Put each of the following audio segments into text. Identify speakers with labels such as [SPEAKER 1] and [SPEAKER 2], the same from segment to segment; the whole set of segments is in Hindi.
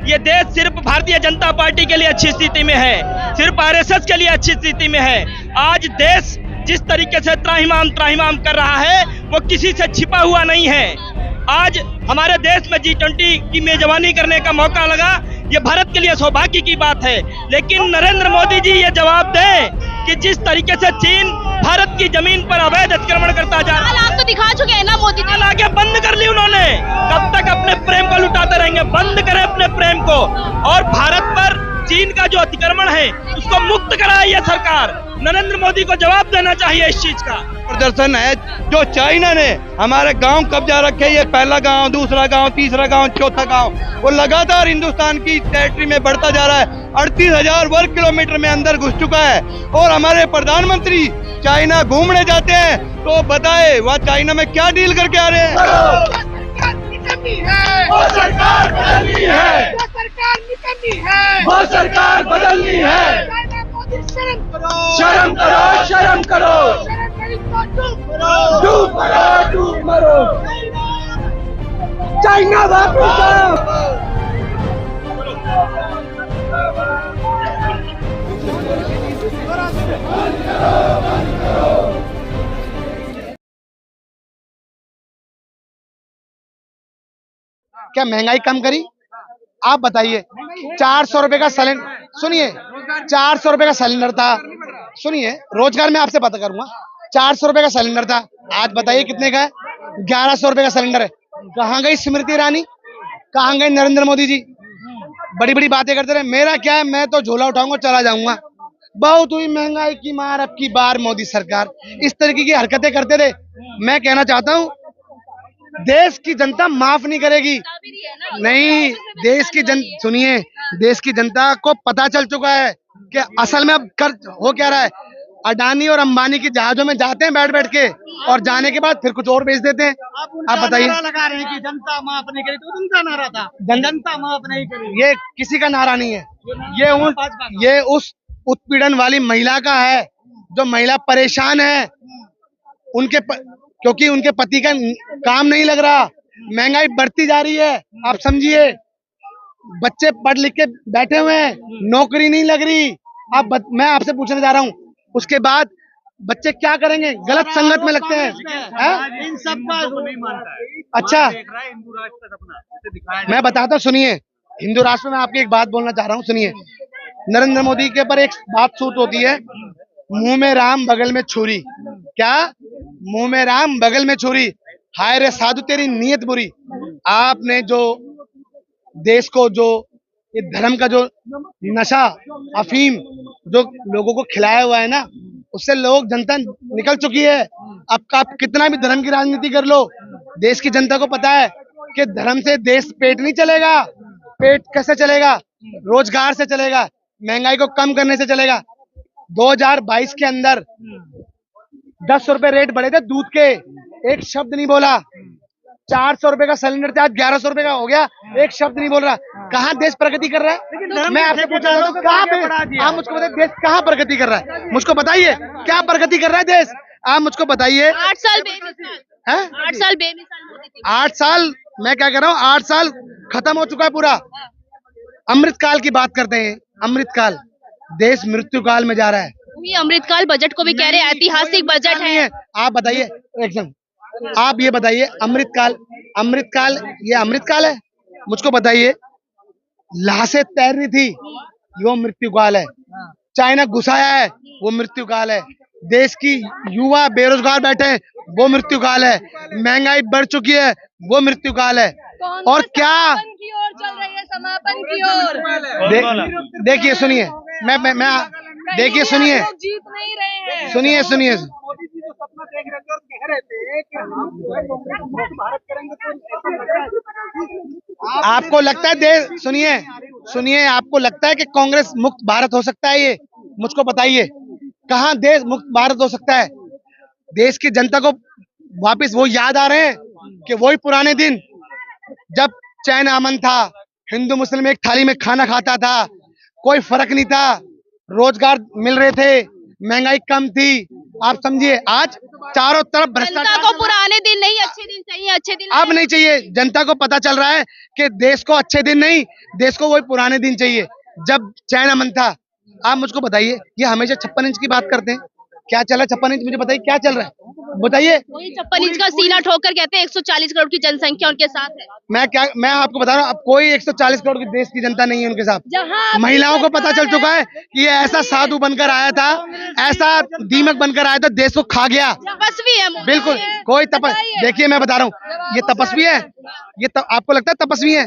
[SPEAKER 1] ये देश सिर्फ भारतीय जनता पार्टी के लिए अच्छी स्थिति में है, सिर्फ आरएसएस के लिए अच्छी स्थिति में है। आज देश जिस तरीके से त्राहिमाम कर रहा है वो किसी से छिपा हुआ नहीं है। आज हमारे देश में G20 की मेजबानी करने का मौका लगा, ये भारत के लिए सौभाग्य की बात है। लेकिन नरेंद्र मोदी जी ये जवाब दें कि जिस तरीके से चीन भारत की जमीन पर अवैध अतिक्रमण करता जा रहा है।
[SPEAKER 2] आप तो दिखा चुके हैं ना मोदी जी।
[SPEAKER 1] आगे बंद कर ली उन्होंने, कब तक अपने प्रेम को लुटाते रहेंगे? बंद करें अपने प्रेम को, और भारत पर चीन का जो अतिक्रमण है उसको मुक्त कराए ये सरकार। नरेंद्र मोदी को जवाब देना चाहिए इस चीज का।
[SPEAKER 3] प्रदर्शन है जो चाइना ने हमारे गांव कब्जा रखे, ये पहला गांव, दूसरा गांव, तीसरा गांव, चौथा गांव, वो लगातार हिंदुस्तान की टेरिटरी में बढ़ता जा रहा है। 38,000 वर्ग किलोमीटर में अंदर घुस चुका है। और हमारे प्रधानमंत्री चाइना घूमने जाते हैं तो बताए वह चाइना में क्या डील करके आ रहे हैं।
[SPEAKER 4] वो सरकार बदलनी है, वो सरकार निकलनी है, वो सरकार बदलनी है। शर्म करो, शर्म करो, शर्म करो, डूब मरो, डूब मरो। चाइना वापस आओ।
[SPEAKER 5] क्या महंगाई कम करी? आप बताइए। 400 रुपए का सिलेंडर, सुनिए, 400 रुपए का सिलेंडर था। सुनिए, रोजगार में आपसे पता करूंगा। 400 रुपए का सिलेंडर था, आज बताइए कितने का है? 1100 रुपए का सिलेंडर है। कहाँ गई स्मृति ईरानी? कहाँ गए नरेंद्र मोदी जी? बड़ी बड़ी बातें करते रहे। मेरा क्या है, मैं तो झोला उठाऊंगा, चला जाऊंगा। बहुत हुई महंगाई की मार अब की बार मोदी सरकार। इस तरीके की हरकतें करते रहे। मैं कहना चाहता हूँ, देश की जनता माफ नहीं करेगी। नहीं, सुनिए, देश की जनता को पता चल चुका है कि असल में अब कर हो क्या रहा है। अडानी और अंबानी की जहाजों में जाते हैं बैठ बैठ के, और जाने के बाद फिर कुछ और बेच देते हैं। आप बताइए।
[SPEAKER 6] लगा रहे हैं कि जनता माफ नहीं करी, तो उनका नारा था जनता माफ नहीं करी।
[SPEAKER 5] ये किसी का नारा नहीं है, ये उस उत्पीड़न वाली महिला का है, जो महिला परेशान है क्योंकि उनके पति का काम नहीं लग रहा। महंगाई बढ़ती जा रही है, आप समझिए। बच्चे पढ़ लिख के बैठे हुए हैं, नौकरी नहीं लग रही। मैं आपसे पूछने जा रहा हूँ, उसके बाद बच्चे क्या करेंगे? गलत संगत में लगते हैं।
[SPEAKER 6] इन सब का नहीं मानता है।
[SPEAKER 5] अच्छा,
[SPEAKER 6] हिंदू राष्ट्र अपना
[SPEAKER 5] मैं बताता हूँ, सुनिए। हिंदू राष्ट्र में आपकी एक बात बोलना चाह रहा हूँ, सुनिए। नरेंद्र मोदी के ऊपर एक बात सूट होती है, मुंह में राम बगल में छुरी। क्या? मुंह में राम बगल में छुरी। हाय रे साधु तेरी नीयत बुरी। आपने जो देश को, जो ये धर्म का जो नशा, अफीम जो लोगों को खिलाया हुआ है ना, उससे लोग, जनता निकल चुकी है। अब आप कितना भी धर्म की राजनीति कर लो, देश की जनता को पता है कि धर्म से देश पेट नहीं चलेगा। पेट कैसे चलेगा? रोजगार से चलेगा, महंगाई को कम करने से चलेगा। 2022 के अंदर 10 रुपए रेट बढ़े थे दूध के, एक शब्द नहीं बोला। 400 रुपए का सिलेंडर था, आज 1100 रुपए का हो गया, एक शब्द नहीं बोल रहा। कहाँ देश प्रगति कर रहा है? मैं आपसे पूछ रहा हूँ, कहाँ पे? आप मुझको बताइए, देश कहाँ प्रगति कर रहा है? मुझको बताइए, क्या प्रगति कर रहा है देश? आप मुझको बताइए।
[SPEAKER 2] 8 साल बेमिसाल, 8 साल बेमिसाल मोदी जी।
[SPEAKER 5] 8 साल, मैं क्या कह रहा हूँ, 8 साल खत्म हो चुका है पूरा। अमृतकाल की बात करते हैं, अमृतकाल। देश मृत्यु काल में जा रहा है।
[SPEAKER 2] अमृतकाल बजट को भी कह रहे हैं ऐतिहासिक बजट है।
[SPEAKER 5] आप बताइए, एकदम आप ये बताइए, अमृतकाल ये अमृतकाल है? मुझको बताइए। लाशें तैर रही थी, वो मृत्यु काल है। चाइना घुसाया है, वो मृत्यु काल है। देश की युवा बेरोजगार बैठे हैं, वो मृत्यु काल है। महंगाई बढ़ चुकी है, वो मृत्यु काल है। और क्या
[SPEAKER 2] की ओर चल रही है, समापन की ओर।
[SPEAKER 5] देखिए, सुनिए, मैं देखिए, सुनिए,
[SPEAKER 2] जीत नहीं रहे हैं।
[SPEAKER 5] सुनिए,
[SPEAKER 6] मोदी जी जो सपना देख रहे थे और कह रहे थे कि हम मुक्त भारत करेंगे, तो
[SPEAKER 5] आपको लगता है सुनिए, आपको लगता है कि कांग्रेस मुक्त भारत हो सकता है? ये मुझको बताइए, कहाँ देश मुक्त भारत हो सकता है? देश की जनता को वापस वो याद आ रहे हैं कि वही पुराने दिन जब चैन अमन था, हिंदू मुस्लिम एक थाली में खाना खाता था, कोई फर्क नहीं था, रोजगार मिल रहे थे, महंगाई कम थी। आप समझिए, आज चारों तरफ भ्रष्टाचार।
[SPEAKER 2] जनता को पुराने दिन नहीं, अच्छे दिन चाहिए, अच्छे दिन
[SPEAKER 5] अब नहीं चाहिए। जनता को पता चल रहा है कि देश को अच्छे दिन नहीं, देश को वही पुराने दिन चाहिए जब चैन अमन था। आप मुझको बताइए, ये हमेशा 56 इंच की बात करते हैं, क्या चल रहा है 56 इंच? मुझे बताइए क्या चल रहा है, बताइए।
[SPEAKER 2] वही 56 इंच का सीना ठोकर कहते हैं 140 करोड़ की जनसंख्या उनके साथ है।
[SPEAKER 5] मैं आपको बता रहा हूँ, अब कोई 140 करोड़ की देश की जनता नहीं है उनके साथ।
[SPEAKER 2] जहाँ
[SPEAKER 5] महिलाओं को पता चल चुका है कि ये ऐसा साधु बनकर आया था, ऐसा दीमक बनकर आया था, देश को खा गया।
[SPEAKER 2] तपस्वी है मोदी।
[SPEAKER 5] बिल्कुल कोई देखिए मैं बता रहा हूँ, ये तपस्वी है, आपको लगता है तपस्वी है?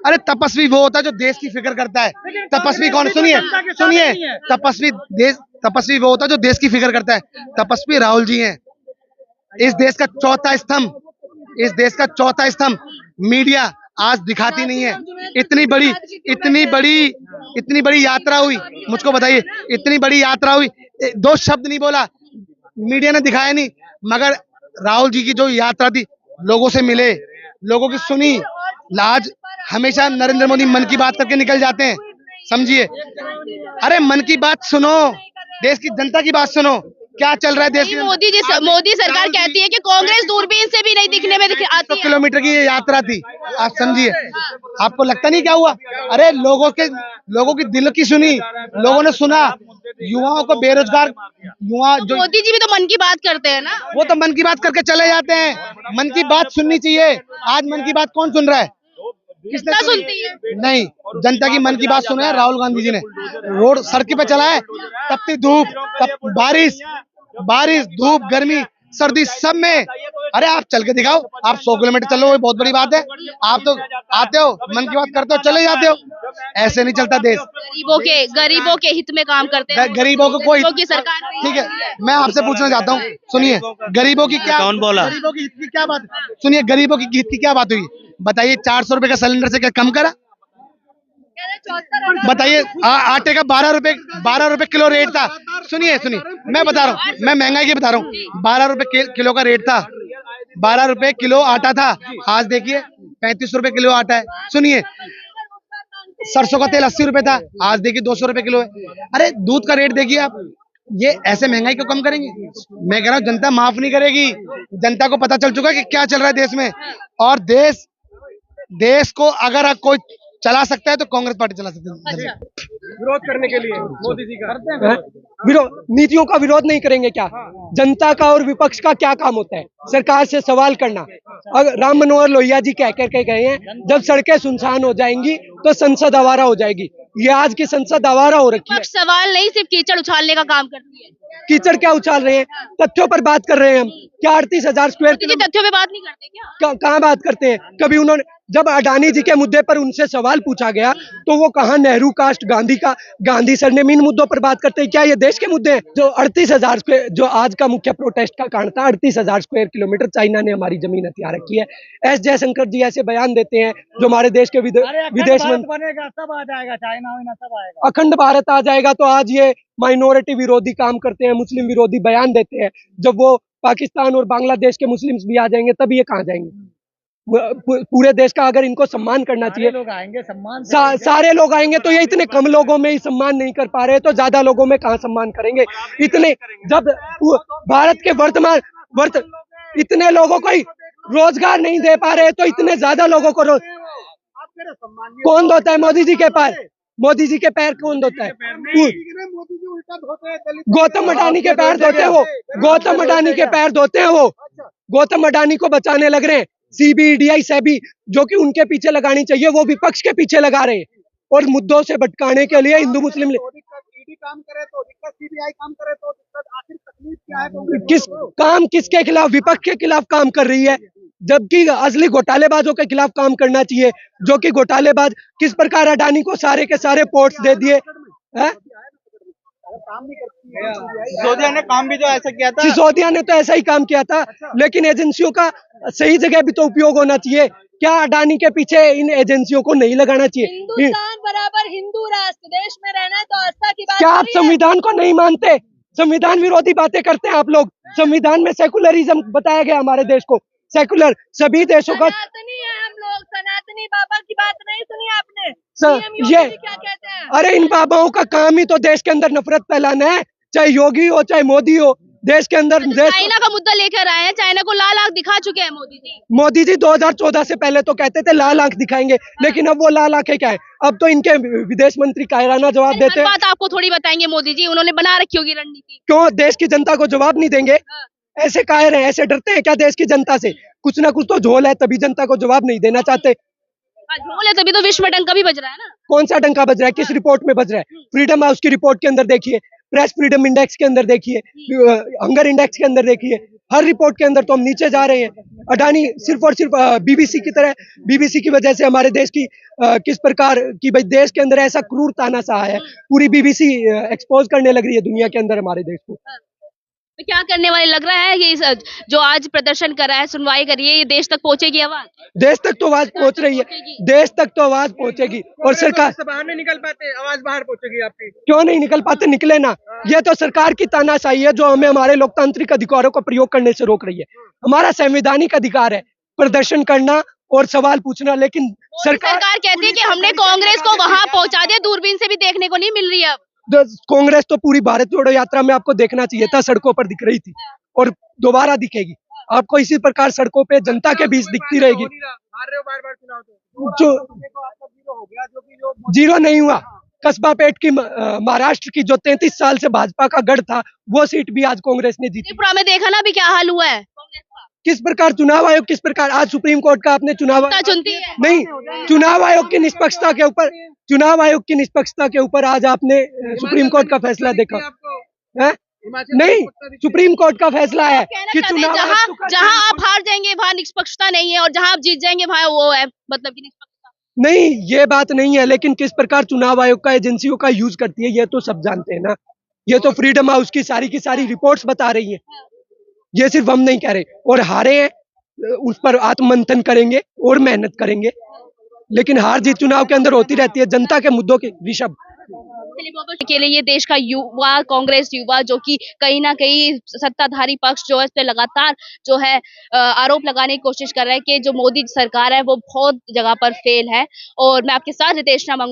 [SPEAKER 5] अरे तपस्वी वो होता है जो देश की फिक्र करता है। तपस्वी कौन? सुनिए, तपस्वी वो होता है जो देश की फिक्र करता है। तपस्वी राहुल जी हैं, इस देश का चौथा स्तंभ। मीडिया आज दिखाती नहीं है। इतनी बड़ी यात्रा हुई, मुझको बताइए, इतनी बड़ी यात्रा हुई, 2 शब्द नहीं बोला, मीडिया ने दिखाया नहीं। मगर राहुल जी की जो यात्रा थी, लोगों से मिले, लोगों की सुनी। आज हमेशा नरेंद्र मोदी मन की बात करके निकल जाते हैं, समझिए। अरे मन की बात सुनो, देश की जनता की बात सुनो, क्या चल रहा है देश की।
[SPEAKER 2] मोदी सरकार कहती है कि कांग्रेस दूरबीन से भी नहीं दिखने में आती है।
[SPEAKER 5] किलोमीटर की ये यात्रा थी, आप समझिए। आपको लगता नहीं क्या हुआ? अरे लोगों की दिल की सुनी, लोगों ने सुना। युवाओं को बेरोजगार युवा जो
[SPEAKER 2] मोदी जी भी तो मन की बात करते हैं ना।
[SPEAKER 5] वो तो मन की बात करके चले जाते हैं। मन की बात सुननी चाहिए। आज मन की बात कौन सुन रहा है? किसने
[SPEAKER 2] सुनती है?
[SPEAKER 5] नहीं, जनता की मन की बात सुना है राहुल गांधी जी ने। रोड सड़क पे चला है, तपती धूप, बारिश, धूप, गर्मी, सर्दी, सब में। अरे आप चल के दिखाओ, आप 100 किलोमीटर चलो, वो बहुत बड़ी बात है। आप तो आते हो, मन की बात करते हो, चले जाते हो। ऐसे नहीं चलता देश।
[SPEAKER 2] गरीबों के हित में काम करते हैं।
[SPEAKER 5] गरीबों को कोई
[SPEAKER 2] की सरकार नहीं
[SPEAKER 5] ठीक है। मैं आपसे पूछना चाहता हूँ, सुनिए, गरीबों की क्या,
[SPEAKER 1] कौन बोला?
[SPEAKER 5] गरीबों की हित की क्या बात? सुनिए, गरीबों की हित की क्या बात हुई? बताइए, 400 रुपए का सिलेंडर से क्या कम करा? बताइए, आटे का 12 रुपए किलो रेट था। सुनिए, मैं बता रहा हूँ, मैं महंगाई की बता रहा हूँ। 12 रुपए किलो का रेट था, 12 रुपए किलो आटा था। आज देखिए 35 रुपए किलो आटा है। सुनिए, सरसों का तेल 80 रुपए था, आज देखिए 200 रुपए किलो है। अरे दूध का रेट देखिए आप, ये ऐसे महंगाई को कम करेंगे? मैं कह रहा हूँ जनता माफ नहीं करेगी। जनता को पता चल चुका है कि क्या चल रहा है देश में। और देश को अगर कोई चला सकता है तो कांग्रेस पार्टी चला सकती है।
[SPEAKER 2] अच्छा।
[SPEAKER 6] विरोध करने के लिए मोदी जी का
[SPEAKER 7] विरोध, नीतियों का विरोध नहीं करेंगे क्या? जनता का और विपक्ष का क्या काम होता है? सरकार से सवाल करना। अगर राम मनोहर लोहिया जी कह करके गए हैं, जब सड़कें सुनसान हो जाएंगी तो संसद आवारा हो जाएगी। ये आज की संसद आवारा हो रखी है।
[SPEAKER 2] सवाल नहीं, सिर्फ कीचड़ उछालने का काम करती है।
[SPEAKER 7] कीचड़ क्या उछाल रहे हैं? तथ्यों पर बात कर रहे हैं हम। क्या 38,000 स्क्वायर
[SPEAKER 2] किलोमीटर तथ्यों पे बात नहीं करते क्या?
[SPEAKER 7] कहाँ बात करते हैं? कभी उन्होंने, जब अडानी जी के मुद्दे पर उनसे सवाल पूछा गया तो वो कहाँ नेहरू कास्ट, गांधी सरनेम, इन मुद्दों पर बात करते हैं क्या? ये देश के मुद्दे हैं। जो 38,000 स्क्वायर, जो आज का मुख्य प्रोटेस्ट का कारण था, 38,000 स्क्वायर किलोमीटर चाइना ने हमारी जमीन हथिया रखी है। एस जयशंकर जी ऐसे बयान देते हैं, जो हमारे देश के विदेश मंत्री,
[SPEAKER 6] बनेगा सब आ जाएगा, चाइना सब आएगा,
[SPEAKER 7] अखंड भारत आ जाएगा। तो आज ये माइनॉरिटी विरोधी काम करते हैं, मुस्लिम विरोधी बयान देते हैं। जब वो पाकिस्तान और बांग्लादेश के मुस्लिम्स भी आ जाएंगे तब ये कहाँ जाएंगे? पूरे देश का अगर इनको सम्मान करना चाहिए,
[SPEAKER 6] लोग आएंगे सम्मान
[SPEAKER 7] सारे लोग आएंगे तो ये इतने कम लोगों में ही सम्मान नहीं कर पा रहे, तो ज्यादा लोगों में कहाँ सम्मान करेंगे? इतने, जब भारत के इतने लोगों को ही रोजगार नहीं दे पा रहे, तो इतने ज्यादा लोगों को कौन धोता है? मोदी जी के पैर कौन धोता है? गौतम अडानी के पैर धोते हैं वो। गौतम अडानी को बचाने लग रहे हैं। सीबीआई सेबी जो कि उनके पीछे लगानी चाहिए, वो विपक्ष के पीछे लगा रहे हैं। और मुद्दों से भटकाने के लिए हिंदू मुस्लिम
[SPEAKER 6] काम करे तो दिक्कत, सीबीआई काम करे तो दिक्कत, आखिर तकलीफ क्या है?
[SPEAKER 7] किसके खिलाफ? विपक्ष के खिलाफ काम कर रही है, जबकि असली घोटालेबाजों के खिलाफ काम करना चाहिए। जो कि घोटालेबाज किस प्रकार अडानी को सारे के सारे पोर्ट्स दे दिए हैं।
[SPEAKER 6] सिसोदिया ने काम भी जो ऐसा किया था,
[SPEAKER 7] सिसोदिया ने तो ऐसा ही काम किया था, लेकिन एजेंसियों का सही जगह भी तो उपयोग होना चाहिए। क्या अडानी के पीछे इन एजेंसियों को नहीं लगाना चाहिए?
[SPEAKER 2] हिंदुस्तान बराबर हिंदू राष्ट्र देश में रहना है तो आस्था की बात।
[SPEAKER 7] क्या आप संविधान को नहीं मानते? संविधान विरोधी बातें करते हैं आप लोग। संविधान में सेकुलरिज्म बताया गया हमारे देश को, सेकुलर। सभी देशों का
[SPEAKER 2] सनातनी है हम लोग, सनातनी बाबा की बात नहीं सुनी आपने?
[SPEAKER 7] ये
[SPEAKER 2] क्या कहते हैं?
[SPEAKER 7] अरे इन बाबाओं का काम ही तो देश के अंदर नफरत फैलाना है, चाहे योगी हो चाहे मोदी हो। देश के अंदर
[SPEAKER 2] चाइना का मुद्दा लेकर आए हैं, चाइना को लाल आंख दिखा चुके हैं
[SPEAKER 7] मोदी जी 2014 से पहले तो कहते थे लाल आंख दिखाएंगे, लेकिन अब वो लाल आंखें क्या है? अब तो इनके विदेश मंत्री कायराना जवाब देते हैं।
[SPEAKER 2] बात आपको थोड़ी बताएंगे मोदी जी, उन्होंने बना रखी होगी रणनीति।
[SPEAKER 7] क्यों देश की जनता को जवाब नहीं देंगे? ऐसे कायर हैं, ऐसे डरते हैं क्या देश की जनता से? कुछ ना कुछ तो झोल है, तभी जनता को जवाब नहीं देना चाहते।
[SPEAKER 2] झोल है तभी तो विश्व में डंका भी बज रहा है ना।
[SPEAKER 7] कौन सा डंका बज रहा है? किस रिपोर्ट में बज रहा है? फ्रीडम हाउस की रिपोर्ट के अंदर देखिए, प्रेस फ्रीडम इंडेक्स के अंदर देखिए, हंगर इंडेक्स के अंदर देखिए, हर रिपोर्ट के अंदर तो हम नीचे जा रहे हैं। अडानी सिर्फ और सिर्फ बीबीसी की तरह, बीबीसी की वजह से हमारे देश की किस प्रकार की भाई देश के अंदर ऐसा क्रूर तानाशाह है, पूरी बीबीसी एक्सपोज करने लग रही है दुनिया के अंदर हमारे देश को।
[SPEAKER 2] तो क्या करने वाले लग रहा है कि जो आज प्रदर्शन कर रहा है, सुनवाई करिए, ये देश तक पहुंचेगी आवाज?
[SPEAKER 7] देश तक तो आवाज पहुंच रही है, देश तक तो आवाज पहुंचेगी। और सरकार
[SPEAKER 6] बाहर नहीं निकल पाते, आवाज बाहर पहुंचेगी आपकी।
[SPEAKER 7] क्यों नहीं निकल पाते? निकले ना। ये तो सरकार की तानाशाही है जो हमें हमारे लोकतांत्रिक अधिकारों को प्रयोग करने से रोक रही है। हमारा संवैधानिक अधिकार है प्रदर्शन करना और सवाल पूछना, लेकिन सरकार
[SPEAKER 2] कहती है कि हमने कांग्रेस को वहां पहुंचा दिया, दूरबीन से भी देखने को नहीं मिल रही अब।
[SPEAKER 7] कांग्रेस तो पूरी भारत जोड़ो यात्रा में आपको देखना चाहिए था, सड़कों पर दिख रही थी और दोबारा दिखेगी आपको इसी प्रकार सड़कों पे जनता के बीच दिखती रहेगी। जो जीरो नहीं हुआ, कस्बा पेट की महाराष्ट्र की जो 33 साल से भाजपा का गढ़ था, वो सीट भी आज कांग्रेस ने जीती।
[SPEAKER 2] त्रिपुरा में देखा ना अभी क्या हाल हुआ है
[SPEAKER 7] किस प्रकार चुनाव आयोग, किस प्रकार आज सुप्रीम कोर्ट का आपने चुनाव
[SPEAKER 2] चुनती है
[SPEAKER 7] नहीं, चुनाव आयोग की निष्पक्षता के ऊपर, चुनाव आयोग की निष्पक्षता के ऊपर आज आपने सुप्रीम कोर्ट का फैसला देखा है? नहीं, सुप्रीम कोर्ट का फैसला है कि चुनाव
[SPEAKER 2] जहां आप हार जाएंगे वहां निष्पक्षता नहीं है और जहां आप जीत जाएंगे वहां वो है, मतलब कि निष्पक्षता
[SPEAKER 7] नहीं, ये बात नहीं है। लेकिन किस प्रकार चुनाव आयोग का एजेंसियों का यूज करती है ये तो सब जानते हैं ना। ये तो फ्रीडम हाउस की सारी रिपोर्ट्स बता रही है, ये सिर्फ हम नहीं कह रहे। और हारे हैं उस पर आत्ममंथन करेंगे और मेहनत करेंगे, लेकिन हार जीत चुनाव के अंदर होती रहती है जनता के मुद्दों की ऋषभ
[SPEAKER 2] के लिए। ये देश का युवा, कांग्रेस युवा जो कि कहीं ना कहीं सत्ताधारी पक्ष जो है इस पे लगातार जो है आरोप लगाने की कोशिश कर रहा है कि जो मोदी सरकार है वो बहुत जगह पर फेल है। और मैं आपके साथ रितेश मंगवा